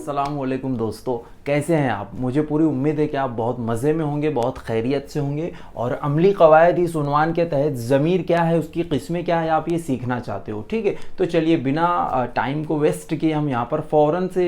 अस्सलामुअलैकुम दोस्तों, कैसे हैं आप। मुझे पूरी उम्मीद है कि आप बहुत मज़े में होंगे, बहुत खैरियत से होंगे और अमली कवायद इस उन्वान के तहत ज़मीर क्या है, उसकी किस्में क्या है, आप ये सीखना चाहते हो। ठीक है, तो चलिए बिना टाइम को वेस्ट किए हम यहाँ पर फ़ौरन से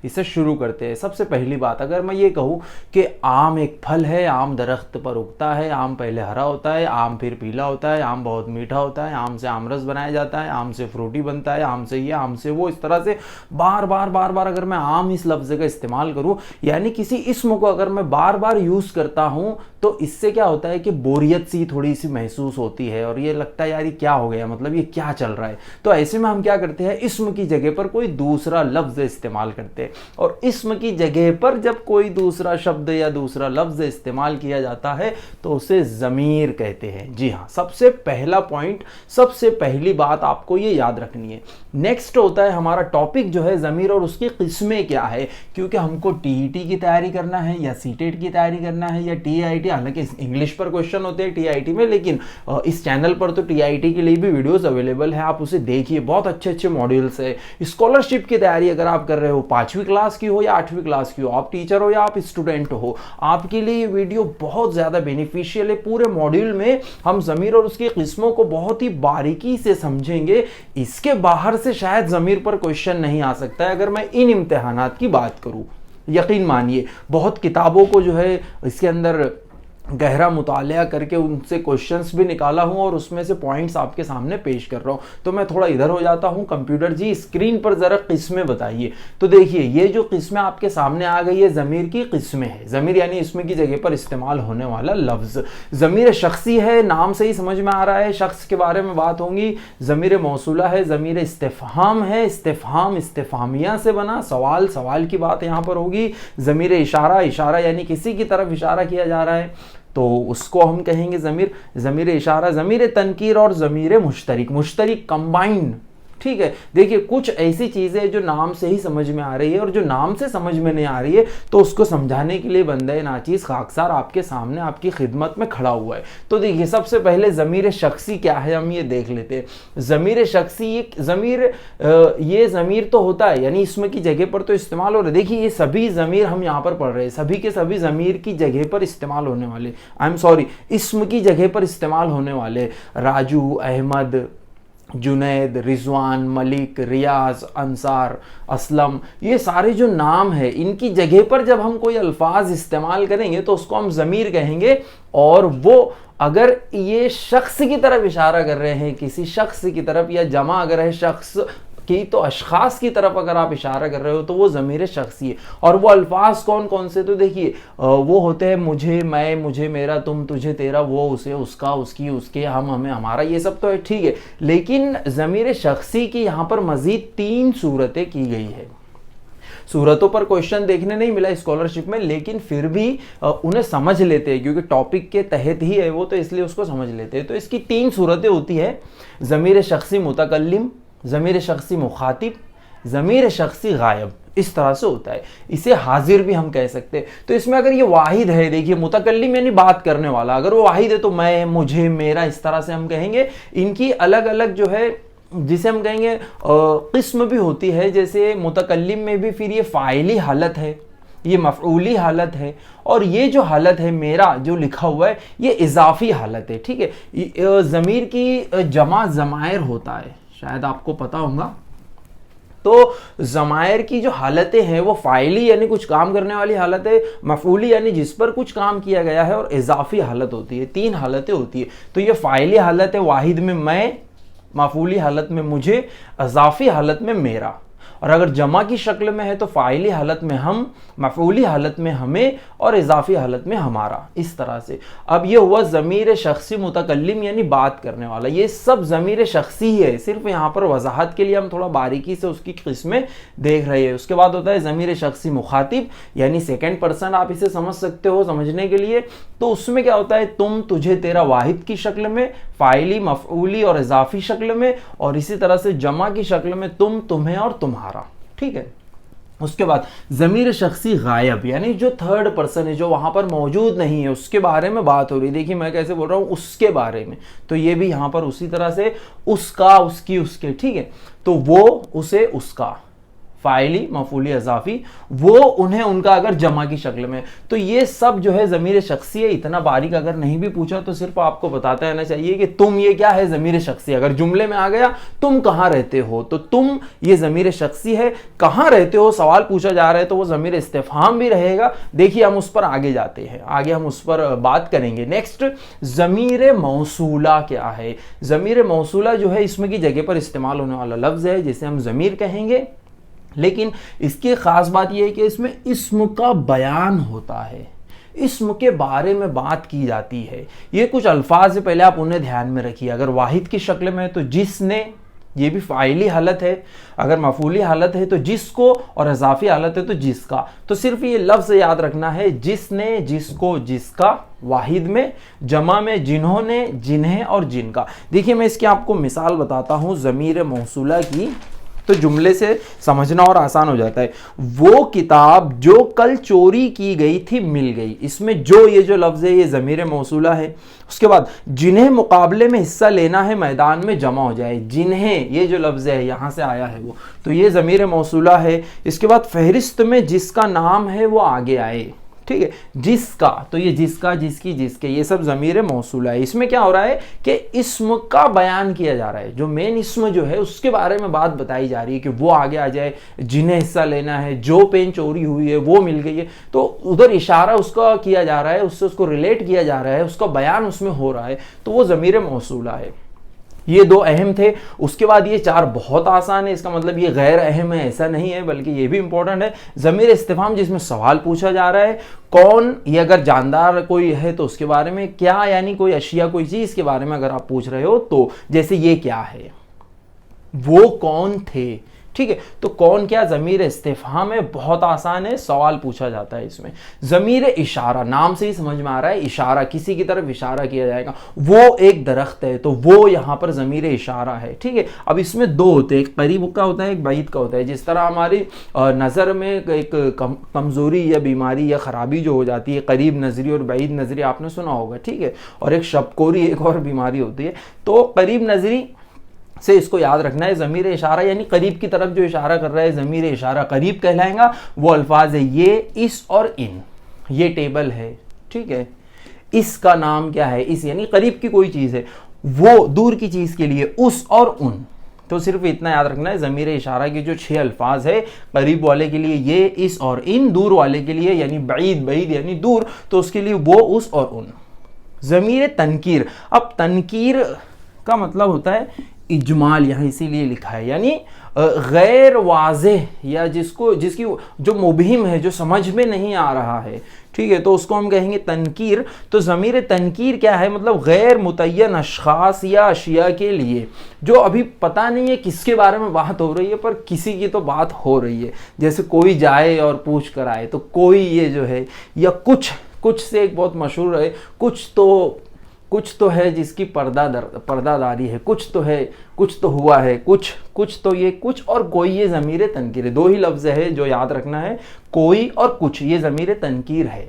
इसे शुरू करते हैं। सबसे पहली बात, अगर मैं ये कहूँ कि आम एक फल है, आम दरख्त पर उगता है, आम पहले हरा होता है, आम फिर पीला होता है, आम बहुत मीठा होता है, आम से आमरस बनाया जाता है, आम से फ्रूटी बनता है, आम से ये, आम से वो, इस तरह से बार बार अगर मैं आम इस लफ्ज़ का इस्तेमाल करूं, यानी किसी इस्म को अगर मैं बार बार यूज़ करता हूं, तो इससे क्या होता है कि बोरियत सी थोड़ी सी महसूस होती है और ये लगता है यार ये क्या हो गया, मतलब ये क्या चल रहा है। तो ऐसे में हम क्या करते हैं, इस्म की जगह पर कोई दूसरा लफ्ज़ इस्तेमाल करते हैं। और इस्म की जगह पर जब कोई दूसरा शब्द या दूसरा लफ्ज़ इस्तेमाल किया जाता है तो उसे ज़मीर कहते हैं। जी हाँ, सबसे पहला पॉइंट, सबसे पहली बात आपको ये याद रखनी है। नेक्स्ट होता है हमारा टॉपिक जो है ज़मीर और उसकी किस्में क्या है, क्योंकि हमको टीईटी की तैयारी करना है या सीटेट की तैयारी करना है या टीआईटी। हालांकि इंग्लिश पर क्वेश्चन होते हैं टीआईटी में, लेकिन इस चैनल पर तो टीआईटी के लिए भी वीडियोस अवेलेबल है, आप उसे देखिए, बहुत अच्छे अच्छे मॉड्यूल्स है। स्कॉलरशिप की तैयारी अगर आप कर रहे हो, 5वीं क्लास की हो या 8वीं क्लास की हो, आप टीचर हो या आप स्टूडेंट हो, आपके लिए ये वीडियो बहुत ज़्यादा बेनिफिशियल है। पूरे मॉड्यूल में हम ज़मीर और उसकी किस्मों को बहुत ही बारीकी से समझेंगे। इसके बाहर से शायद ज़मीर पर क्वेश्चन नहीं आ सकता है अगर मैं इन इम्तिहानात की बात करूं। यकीन मानिए, बहुत किताबों को जो है इसके अंदर गहरा मुतालिया करके उनसे क्वेश्चंस भी निकाला हूं और उसमें से पॉइंट्स आपके सामने पेश कर रहा हूं। तो मैं थोड़ा इधर हो जाता हूं, कंप्यूटर जी स्क्रीन पर ज़रा किस्में बताइए। तो देखिए, ये जो किस्में आपके सामने आ गई है, ज़मीर की किस्में है। ज़मीर यानी इसमें की जगह पर इस्तेमाल होने वाला लफ्ज़। ज़मीर शख्सी है, नाम से ही समझ में आ रहा है, शख्स के बारे में बात होंगी। ज़मीर मौसूला है, ज़मीर इस्तिफ़हाम है, इस्तिफ़हाम इस्तिफ़ामिया से बना, सवाल सवाल की बात यहाँ पर होगी। ज़मीर इशारा, इशारा यानी किसी की तरफ इशारा किया जा रहा है तो उसको हम कहेंगे ज़मीर। ज़मीर इशारा, ज़मीर तनकीर और ज़मीर मुश्तरिक, मुश्तरिक कंबाइंड। ठीक है, देखिए कुछ ऐसी चीज़ें जो नाम से ही समझ में आ रही है और जो नाम से समझ में नहीं आ रही है, तो उसको समझाने के लिए बंदे नाचीज़ खाकसार आपके सामने आपकी खिदमत में खड़ा हुआ है। तो देखिए, सबसे पहले ज़मीर शख्सी क्या है हम ये देख लेते हैं। ज़मीर शख्सी, ये ज़मीर तो होता है यानी इसमें की जगह पर तो इस्तेमाल हो रहा है। देखिए, ये सभी ज़मीर हम यहाँ पर पढ़ रहे हैं, सभी के सभी ज़मीर की जगह पर इस्तेमाल होने वाले, इसम की जगह पर इस्तेमाल होने वाले। राजू, अहमद, जुनैद, रिजवान, मलिक, रियाज, अंसार, असलम, ये सारे जो नाम है, इनकी जगह पर जब हम कोई अल्फाज इस्तेमाल करेंगे तो उसको हम ज़मीर कहेंगे। और वो अगर ये शख्स की तरफ इशारा कर रहे हैं, किसी शख्स की तरफ, या जमा अगर है शख्स की, तो अशखास की तरफ अगर आप इशारा कर रहे हो तो वो ज़मीर शख्सी है। और वो अल्फाज कौन कौन से, तो देखिए वो होते हैं मुझे, मैं, मुझे, मेरा, तुम, तुझे, तेरा, वो, उसे, उसका, उसकी, उसके, हम, हमें, हमारा, ये सब तो है, ठीक है। लेकिन ज़मीर शख्सी की यहाँ पर मज़ीद 3 सूरतें की गई है। सूरतों पर क्वेश्चन देखने नहीं मिला स्कॉलरशिप में, लेकिन फिर भी उन्हें समझ लेते हैं क्योंकि टॉपिक के तहत ही है वो, तो इसलिए उसको समझ लेते हैं। तो इसकी 3 सूरतें होती है। ज़मीर शख्सी मुतकल्लिम, ज़मीर शख्सी मुखातिब, ज़मीर शख्सी गायब। इस तरह से होता है। इसे हाजिर भी हम कह सकते हैं। तो इसमें अगर ये वाहिद है, देखिए मुतकल्लिम यानी बात करने वाला, अगर वो वाहिद है तो मैं, मुझे, मेरा, इस तरह से हम कहेंगे। इनकी अलग अलग जो है, जिसे हम कहेंगे किस्म भी होती है। जैसे मुतकल्लिम में भी फिर ये फ़ाइली हालत है, ये मफ़ऊली हालत है, और ये जो हालत है मेरा जो लिखा हुआ है, ये इजाफी हालत है। ठीक है, ज़मीर की जमा ज़मायर होता है, शायद आपको पता होगा। तो ज़मायर की जो हालतें हैं वो फ़ाइली यानी कुछ काम करने वाली हालत है, मफ़ऊली यानी जिस पर कुछ काम किया गया है, और इजाफी हालत होती है। 3 हालतें होती है। तो ये फ़ाइली हालत है, वाहिद में मैं, मफ़ऊली हालत में मुझे, इजाफी हालत में मेरा। और अगर जमा की शक्ल में है तो फ़ाइली हालत में हम, मफ़ऊली हालत में हमें, और इजाफी हालत में हमारा, इस तरह से। अब ये हुआ ज़मीर शख्सी मुतकल्लिम यानी बात करने वाला। ये सब ज़मीर शख्सी ही है, सिर्फ यहाँ पर वजाहत के लिए हम थोड़ा बारीकी से उसकी किस्में देख रहे हैं। उसके बाद होता है ज़मीर शख्सी मुखातिब यानी सेकेंड पर्सन, आप इसे समझ सकते हो समझने के लिए। तो उसमें क्या होता है, तुम, तुझे, तेरा, वाहिद की शक्ल में, फ़ाइली, मफ़ऊली और इजाफी शक्ल में, और इसी तरह से जमा की शक्ल में तुम, तुम्हें और तुम्हारा। ठीक है। उसके बाद ज़मीर शख्सी गायब यानी जो थर्ड पर्सन है, जो वहाँ पर मौजूद नहीं है, उसके बारे में बात हो रही है। देखिए मैं कैसे बोल रहा हूँ, उसके बारे में, तो ये भी यहाँ पर उसी तरह से उसका, उसकी, उसके। ठीक है, तो वो, उसे, उसका, फ़ाइली, मफ़ूली इज़ाफ़ी, वो उन्हें उनका अगर जमा की शक्ल में। तो ये सब जो है ज़मीर शख्सी है। इतना बारीक अगर नहीं भी पूछा तो सिर्फ आपको बताता रहना चाहिए कि तुम, ये क्या है, ज़मीर शख्सी। अगर जुमले में आ गया तुम कहाँ रहते हो, तो तुम ये ज़मीर शख्सी है। कहाँ रहते हो सवाल पूछा जा रहा है तो वो ज़मीर इस्तिफ़हाम भी रहेगा। देखिए हम उस पर आगे जाते हैं, आगे हम उस पर बात करेंगे। नेक्स्ट, ज़मीर मौसूला क्या है। ज़मीर मौसूला जो है इसमें की जगह पर इस्तेमाल होने वाला लफ्ज़ है जिसे हम ज़मीर कहेंगे, लेकिन इसकी ख़ास बात यह है कि इसमें इस्म का बयान होता है, इस्म के बारे में बात की जाती है। ये कुछ अल्फाज से पहले आप उन्हें ध्यान में रखिए। अगर वाहिद की शक्ल में है तो जिसने, ये भी फ़ाइली हालत है। अगर मफ़ूली हालत है तो जिसको, और इज़ाफ़ी हालत है तो जिसका। तो सिर्फ ये लफ्ज़ याद रखना है, जिसने, जिसको, जिसका, वाहिद में, जमा में जिन्होंने, जिन्हें और जिनका। देखिए मैं इसकी आपको मिसाल बताता हूँ ज़मीर मौसूला की, तो जुमले से समझना और आसान हो जाता है। वो किताब जो कल चोरी की गई थी मिल गई। इसमें जो, ये जो लफ्ज़ है ये ज़मीर मौसूला है। उसके बाद जिन्हें मुकाबले में हिस्सा लेना है मैदान में जमा हो जाए। जिन्हें, ये जो लफ्ज़ है यहाँ से आया है वो, तो ये ज़मीर मौसूला है। इसके बाद फहरिस्त में जिसका नाम है वो आगे आए, ठीक है। जिसका, तो ये जिसका, जिसकी, जिसके, ये सब ज़मीर मौसूला है। इसमें क्या हो रहा है कि इस्म का बयान किया जा रहा है। जो मेन इस्म जो है उसके बारे में बात बताई जा रही है कि वो आगे आ जाए। जिन्हें हिस्सा लेना है, जो पेन चोरी हुई है वो मिल गई है, तो उधर इशारा उसका किया जा रहा है, उससे उसको रिलेट किया जा रहा है, उसका बयान उसमें हो रहा है, तो वो ज़मीर मौसूला है। ये दो अहम थे। उसके बाद ये चार बहुत आसान है। इसका मतलब ये गैर अहम है ऐसा नहीं है, बल्कि ये भी इंपॉर्टेंट है। ज़मीर इस्तिफ़हाम जिसमें सवाल पूछा जा रहा है, कौन, ये अगर जानदार कोई है तो उसके बारे में, क्या यानी कोई अशिया, कोई चीज़ के बारे में अगर आप पूछ रहे हो तो, जैसे ये क्या है, वो कौन थे, ठीक है। तो कौन क्या ज़मीर इस्तिफ़हाम है, बहुत आसान है, सवाल पूछा जाता है इसमें। ज़मीर इशारा, नाम से ही समझ में आ रहा है, इशारा, किसी की तरफ इशारा किया जाएगा। वो एक दरख्त है तो वो यहाँ पर ज़मीर इशारा है, ठीक है। अब इसमें दो होते हैं, एक करीब का होता है, एक बाइद का होता है। जिस तरह हमारी नज़र में एक कमज़ोरी या बीमारी या ख़राबी जो हो जाती है, करीब नज़री और बाइद नज़री आपने सुना होगा, ठीक है। और एक शबकोरी, एक और बीमारी होती है। तो करीब नज़री से इसको याद रखना है। ज़मीर इशारा यानी करीब की तरफ जो इशारा कर रहा है, ज़मीर इशारा करीब कहलाएगा। वो अल्फाज है ये, इस और इन। ये टेबल है, ठीक है। इसका नाम क्या है, इस यानी करीब की कोई चीज़ है। वो दूर की चीज़ के लिए उस और उन। तो सिर्फ इतना याद रखना है, ज़मीर इशारा के जो 6 अल्फाज है, करीब वाले के लिए ये, इस और इन, दूर वाले के लिए यानी बईद, बईद यानी दूर, तो उसके लिए वो, उस और उन। ज़मीर तनकीर, अब तनकीर का मतलब होता है इजमाल, यहाँ इसीलिए लिखा है, यानी गैर वाज़ेह या जिसकी जो मुबहिम है, जो समझ में नहीं आ रहा है, ठीक है, तो उसको हम कहेंगे तनकीर। तो ज़मीर तनकीर क्या है, मतलब गैर मुतय्यन अशख़ास या अशिया के लिए, जो अभी पता नहीं है किसके बारे में बात हो रही है, पर किसी की तो बात हो रही है। जैसे कोई जाए और पूछ कर आए, तो कोई ये जो है, या कुछ से एक बहुत मशहूर है, कुछ तो है जिसकी पर्दादारी है, कुछ तो है, कुछ तो हुआ है, कुछ तो ये कुछ और कोई, ये ज़मीर तनकीर है। दो ही लफ्ज़ है जो याद रखना है, कोई और कुछ, ये ज़मीर तनकीर है।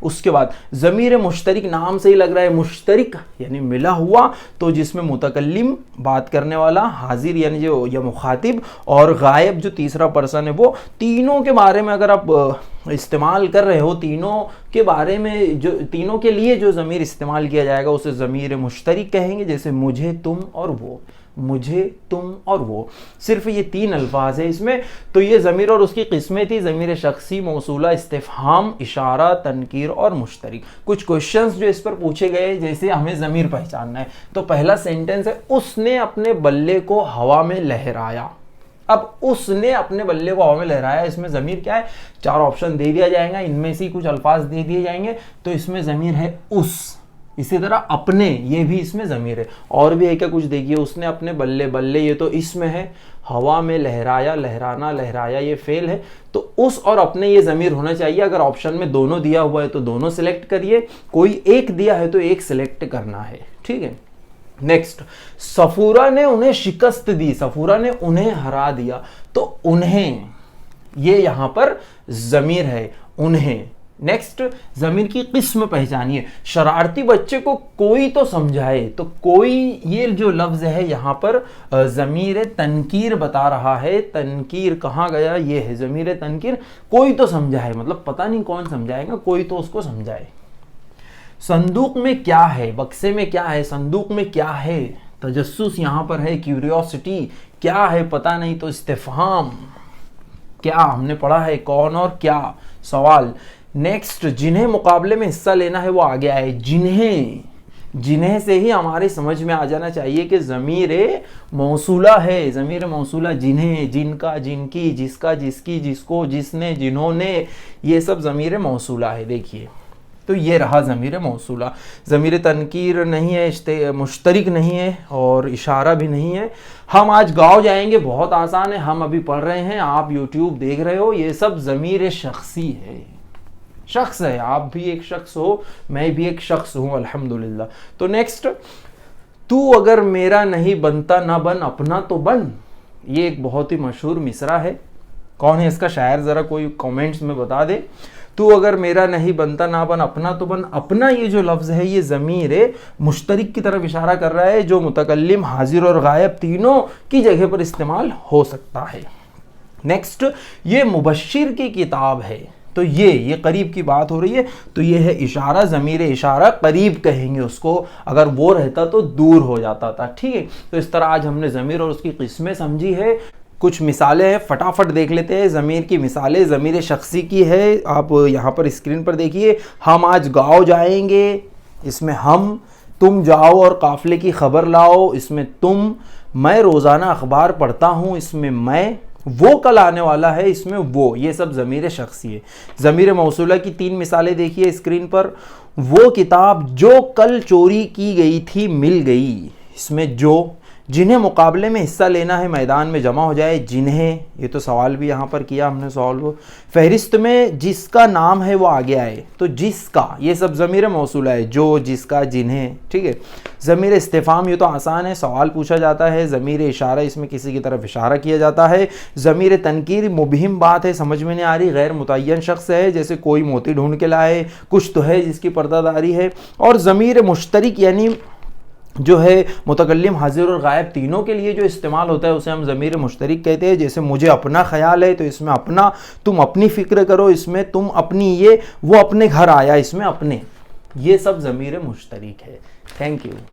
उसके बाद ज़मीर मुश्तरिक, नाम से ही लग रहा है मुश्तरिक यानी मिला हुआ, तो जिसमें मुतकल्लिम बात करने वाला, हाजिर यानी जो या मुखातिब, और गायब जो तीसरा पर्सन है, वो तीनों के बारे में अगर आप इस्तेमाल कर रहे हो, तीनों के बारे में, जो तीनों के लिए जो ज़मीर इस्तेमाल किया जाएगा उसे ज़मीर मुश्तरिक कहेंगे। जैसे मुझे, तुम और वो, मुझे, तुम और वो, सिर्फ ये 3 अल्फाज है इसमें। तो ये ज़मीर और उसकी किस्में थी, ज़मीर शख्सी, मौसूला, इस्तिफ़हाम, इशारा, तनकीर और मुश्तरिक। कुछ क्वेश्चंस जो इस पर पूछे गए, जैसे हमें ज़मीर पहचानना है, तो पहला सेंटेंस है, उसने अपने बल्ले को हवा में लहराया। अब उसने अपने बल्ले को हवा में लहराया, इसमें ज़मीर क्या है, 4 ऑप्शन दे दिया जाएगा, इनमें से कुछ अल्फाज दे दिए जाएंगे, तो इसमें ज़मीर है उस। इसी तरह अपने, ये भी इसमें ज़मीर है। और भी है क्या, कुछ देखिए, उसने अपने बल्ले, बल्ले ये तो इसमें है, हवा में लहराया, लहराना, लहराया ये फेल है, तो उस और अपने ये ज़मीर होना चाहिए। अगर ऑप्शन में दोनों दिया हुआ है तो दोनों सिलेक्ट करिए, कोई एक दिया है तो एक सिलेक्ट करना है, ठीक है। नेक्स्ट, सफूरा ने उन्हें शिकस्त दी, सफूरा ने उन्हें हरा दिया, तो उन्हें, ये यहां पर ज़मीर है, उन्हें, नेक्स्ट, ज़मीर की किस्म पहचानिए। शरारती बच्चे को कोई तो समझाए, तो कोई ये जो लफ्ज़ है यहाँ पर ज़मीर तनकीर बता रहा है। तनकीर कहाँ गया, ये है ज़मीर तनकीर। कोई तो समझाए मतलब पता नहीं कौन समझाएगा, कोई तो उसको समझाए। संदूक में क्या है, बक्से में क्या है, संदूक में क्या है, तजस्सुस यहाँ पर है, क्यूरियोसिटी, क्या है पता नहीं तो इस्तिफहाम, क्या हमने पढ़ा है, कौन और क्या, सवाल। नेक्स्ट, जिन्हें मुकाबले में हिस्सा लेना है वो आगे आए। जिन्हें, जिन्हें से ही हमारे समझ में आ जाना चाहिए कि ज़मीर मौसूला है। ज़मीर मौसूला जिन्हें, जिनका, जिनकी, जिसका, जिसकी, जिसको, जिसने, जिन्होंने, ये सब ज़मीर मौसूला है। देखिए तो ये रहा ज़मीर मौसूला। ज़मीर तनकीर नहीं है, मुश्तरिक नहीं है और इशारा भी नहीं है। हम आज गाँव जाएंगे, बहुत आसान है, हम अभी पढ़ रहे हैं, आप यूट्यूब देख रहे हो, ये सब ज़मीर शख्सी है, शख्स है। आप भी एक शख्स हो, मैं भी एक शख्स हूँ, अल्हम्दुलिल्लाह। तो नेक्स्ट, तू अगर मेरा नहीं बनता ना बन अपना तो बन। ये एक बहुत ही मशहूर मिसरा है। कौन है इसका शायर, ज़रा कोई कमेंट्स में बता दे। तू अगर मेरा नहीं बनता ना बन अपना तो बन। अपना ये जो लफ्ज़ है ये ज़मीर मुश्तरिक की तरफ इशारा कर रहा है, जो मुतकल्लिम, हाजिर और गायब तीनों की जगह पर इस्तेमाल हो सकता है। नेक्स्ट, ये मुबश्शिर की किताब है, तो ये करीब की बात हो रही है, तो ये है इशारा, ज़मीर इशारा, करीब कहेंगे उसको, अगर वो रहता तो दूर हो जाता था। ठीक है, तो इस तरह आज हमने ज़मीर और उसकी किस्में समझी है। कुछ मिसालें हैं, फटाफट देख लेते हैं। ज़मीर की मिसालें, ज़मीर शख्सी की है, आप यहाँ पर स्क्रीन पर देखिए। हम आज गाँव जाएंगे, इसमें हम, तुम जाओ और काफ़िले की खबर लाओ, इसमें तुम। मैं रोज़ाना अखबार पढ़ता हूँ, इसमें मैं। वो कल आने वाला है, इसमें वो। ये सब ज़मीर शख्सी है। ज़मीर मौसूला की 3 मिसालें देखिए स्क्रीन पर। वो किताब जो कल चोरी की गई थी मिल गई, इसमें जो। जिन्हें मुकाबले में हिस्सा लेना है मैदान में जमा हो जाए, जिन्हें, ये तो सवाल भी यहाँ पर किया हमने सॉल्व। फहरिस्त में जिसका नाम है वो आगे आए, तो जिसका, ये सब ज़मीर मौसूला है, जो, जिसका, जिन्हें। ठीक है, ज़मीर इस्तिफ़ाम, ये तो आसान है, सवाल पूछा जाता है। ज़मीर इशारा, इसमें किसी की तरफ इशारा किया जाता है। ज़मीर तनकीर, मुबहिम बात है, समझ में नहीं आ रही, गैर मुतय्यन शख्स है, जैसे कोई मोती ढूंढ के लाए, कुछ तो है जिसकी पर्दादारी है। और ज़मीर मुश्तरिक यानी जो है मुतकल्लिम, हाजिर और गायब तीनों के लिए जो इस्तेमाल होता है उसे हम ज़मीर मुश्तरिक कहते हैं। जैसे मुझे अपना ख्याल है, तो इसमें अपना, तुम अपनी फ़िक्र करो, इसमें तुम अपनी, ये वो अपने घर आया, इसमें अपने। ये सब ज़मीर मुश्तरिक है। Thank you.